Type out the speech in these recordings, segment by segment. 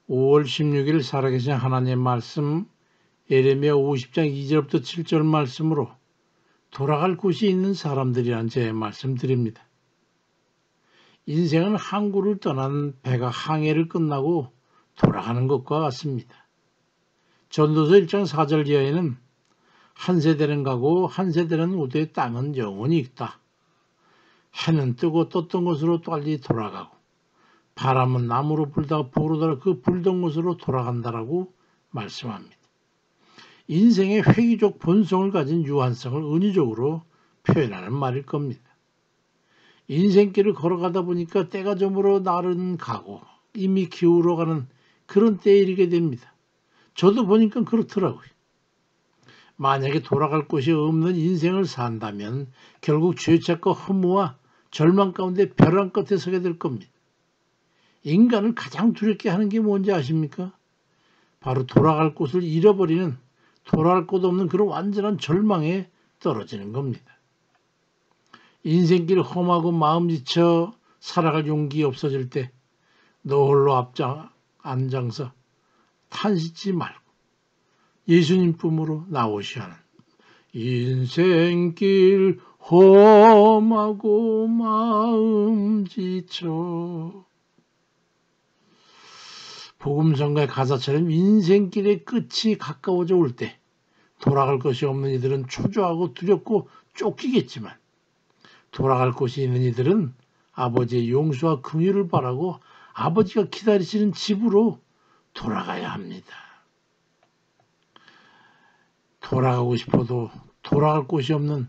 5월 16일 살아계신 하나님의 말씀 예레미야 50장 2절부터 7절 말씀으로 돌아갈 곳이 있는 사람들이란 제 말씀드립니다. 인생은 항구를 떠난 배가 항해를 끝나고 돌아가는 것과 같습니다. 전도서 1장 4절 이하에는 한 세대는 가고 한 세대는 오되 땅은 영원히 있다. 해는 뜨고 떴던 곳으로 빨리 돌아가고 바람은 남으로 불다가 불어다가 그 불던 곳으로 돌아간다라고 말씀합니다. 인생의 회귀적 본성을 가진 유한성을 은유적으로 표현하는 말일 겁니다. 인생길을 걸어가다 보니까 때가 저물어 날은 가고 이미 기울어가는 그런 때에 이르게 됩니다. 저도 보니까 그렇더라고요. 만약에 돌아갈 곳이 없는 인생을 산다면 결국 죄책과 허무와 절망 가운데 벼랑 끝에 서게 될 겁니다. 인간을 가장 두렵게 하는 게 뭔지 아십니까? 바로 돌아갈 곳을 잃어버리는, 돌아갈 곳 없는 그런 완전한 절망에 떨어지는 겁니다. 인생길 험하고 마음 지쳐 살아갈 용기 없어질 때 너 홀로 앞장서 탄식지 말고 예수님 품으로 나오셔야 하는, 인생길 험하고 마음 지쳐. 복음성가의 가사처럼 인생길의 끝이 가까워져 올 때 돌아갈 것이 없는 이들은 초조하고 두렵고 쫓기겠지만 돌아갈 곳이 있는 이들은 아버지의 용서와 긍휼을 바라고 아버지가 기다리시는 집으로 돌아가야 합니다. 돌아가고 싶어도 돌아갈 곳이 없는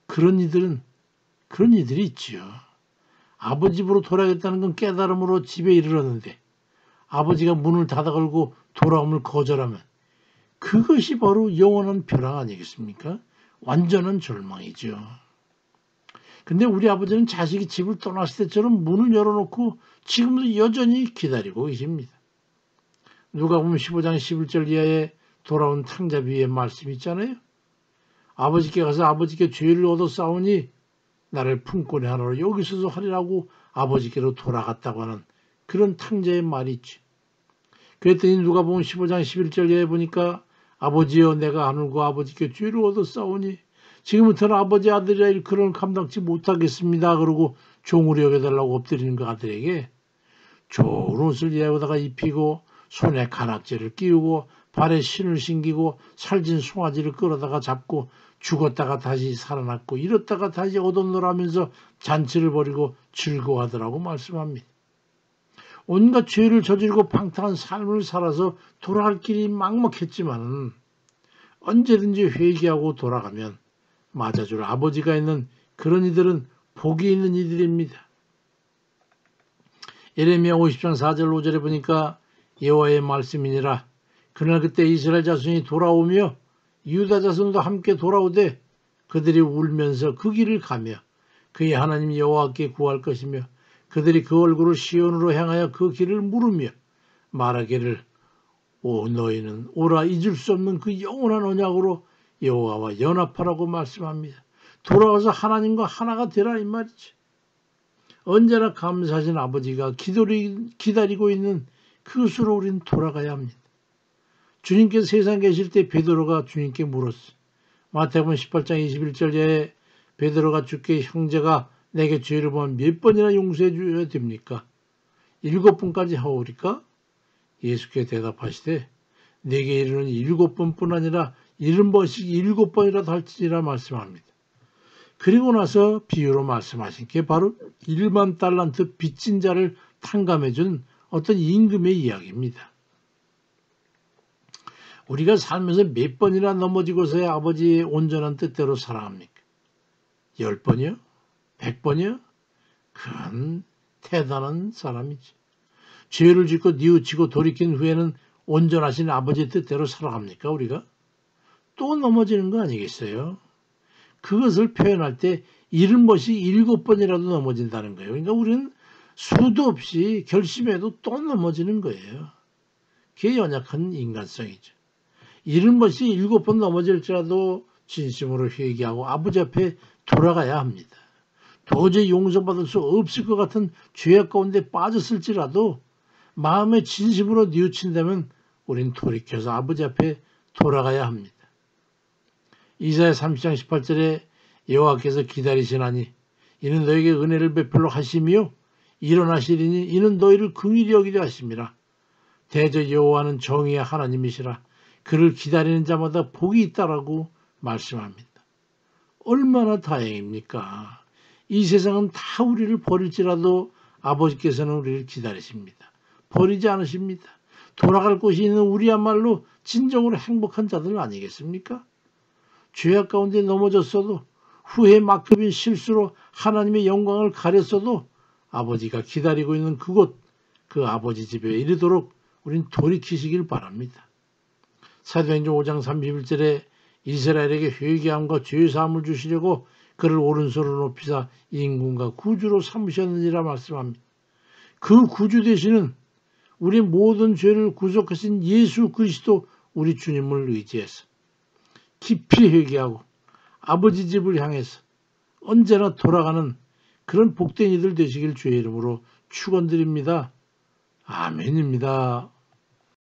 그런 이들이 있지요. 아버지 집으로 돌아가겠다는 건 깨달음으로 집에 이르렀는데 아버지가 문을 닫아 걸고 돌아옴을 거절하면 그것이 바로 영원한 벼랑 아니겠습니까? 완전한 절망이죠. 근데 우리 아버지는 자식이 집을 떠났을 때처럼 문을 열어놓고 지금도 여전히 기다리고 계십니다. 누가복음 15장 11절 이하에 돌아온 탕자비의 말씀 있잖아요. 아버지께 가서 아버지께 죄를 얻어 싸우니 나를 품꾼의 하나로 여기서도 하리라고 아버지께로 돌아갔다고 하는 그런 탕자의 말이 있지. 그랬더니 누가복음 15장 11절 이하에 보니까 아버지여 내가 하늘과 아버지께 죄를 얻어 싸우니 지금부터는 아버지 아들이라 일컬음을 감당치 못하겠습니다. 그러고 종으로 여겨달라고 엎드리는 그 아들에게 좋은 옷을 예우다가 입히고 손에 가락지를 끼우고 발에 신을 신기고 살진 송아지를 끌어다가 잡고 죽었다가 다시 살아났고 잃었다가 다시 얻었노라면서 잔치를 벌이고 즐거워하더라고 말씀합니다. 온갖 죄를 저지르고 방탕한 삶을 살아서 돌아갈 길이 막막했지만 언제든지 회개하고 돌아가면 맞아줄 아버지가 있는 그런 이들은 복이 있는 이들입니다. 예레미야 50장 4절 5절에 보니까 여호와의 말씀이니라 그날 그때 이스라엘 자손이 돌아오며 유다 자손도 함께 돌아오되 그들이 울면서 그 길을 가며 그의 하나님 여호와께 구할 것이며 그들이 그 얼굴을 시온으로 향하여 그 길을 물으며 말하기를 오 너희는 오라 잊을 수 없는 그 영원한 언약으로 여호와와 연합하라고 말씀합니다. 돌아와서 하나님과 하나가 되라 이 말이지. 언제나 감사하신 아버지가 기다리고 있는 그곳으로 우리는 돌아가야 합니다. 주님께서 세상에 계실 때 베드로가 주님께 물었어요. 마태복음 18장 21절에 베드로가 주께 형제가 내게 죄를 보면 몇 번이나 용서해 줘야 됩니까? 7번까지 하오리까? 예수께서 대답하시되 내게 이르는 7번뿐 아니라 70번씩 7번이라도 할지니라 말씀합니다. 그리고 나서 비유로 말씀하신 게 바로 1만 달란트 빚진 자를 탕감해 준 어떤 임금의 이야기입니다. 우리가 살면서 몇 번이나 넘어지고서야 아버지의 온전한 뜻대로 살아갑니까? 10번이요? 100번이요? 그건 대단한 사람이지. 죄를 짓고 뉘우치고 돌이킨 후에는 온전하신 아버지의 뜻대로 살아갑니까 우리가? 또 넘어지는 거 아니겠어요? 그것을 표현할 때 70번씩 7번이라도 넘어진다는 거예요. 그러니까 우리는 수도 없이 결심해도 또 넘어지는 거예요. 그게 연약한 인간성이죠. 70번씩 7번 넘어질지라도 진심으로 회개하고 아버지 앞에 돌아가야 합니다. 도저히 용서받을 수 없을 것 같은 죄악 가운데 빠졌을지라도 마음의 진심으로 뉘우친다면 우린 돌이켜서 아버지 앞에 돌아가야 합니다. 이사야 30장 18절에 여호와께서 기다리시나니 이는 너에게 은혜를 베풀러 하심이요 일어나시리니 이는 너희를 긍휼히 여기려 하심이라. 대저 여호와는 정의의 하나님이시라. 그를 기다리는 자마다 복이 있다라고 말씀합니다. 얼마나 다행입니까? 이 세상은 다 우리를 버릴지라도 아버지께서는 우리를 기다리십니다. 버리지 않으십니다. 돌아갈 곳이 있는 우리야말로 진정으로 행복한 자들 아니겠습니까? 죄악 가운데 넘어졌어도 후회 막급인 실수로 하나님의 영광을 가렸어도 아버지가 기다리고 있는 그곳, 그 아버지 집에 이르도록 우린 돌이키시길 바랍니다. 사도행전 5장 31절에 이스라엘에게 회개함과 죄사함을 주시려고 그를 오른손으로 높이사 인군과 구주로 삼으셨느니라 말씀합니다. 그 구주 되시는 우리 모든 죄를 구속하신 예수 그리스도 우리 주님을 의지해서 깊이 회개하고 아버지 집을 향해서 언제나 돌아가는 그런 복된 이들 되시길 주의 이름으로 축원드립니다. 아멘입니다.